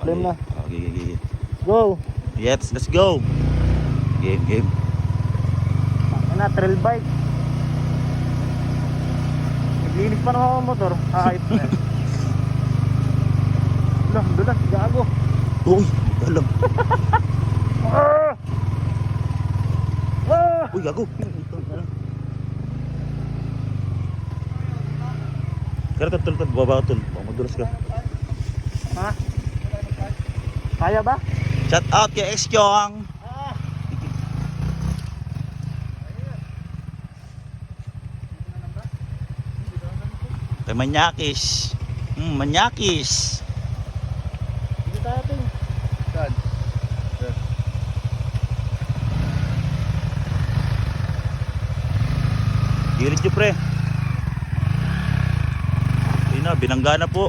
Game na. Okay. Go. Yes, let's go. Game. Ano, trail bike. Naglinis pa naman ang motor. Kahit na. Dulas, gago. Uy, alam. Ah! Ah! Uy, gago. Kaya tol, baba tol. Baka madulas ka. Ha? Kaya ba? Shout out kay X-Kyong. Kay Manyakis. Manyakis. Hindi tayo ting. Saan? Girit nyo pre. Ayun na, binangga na po.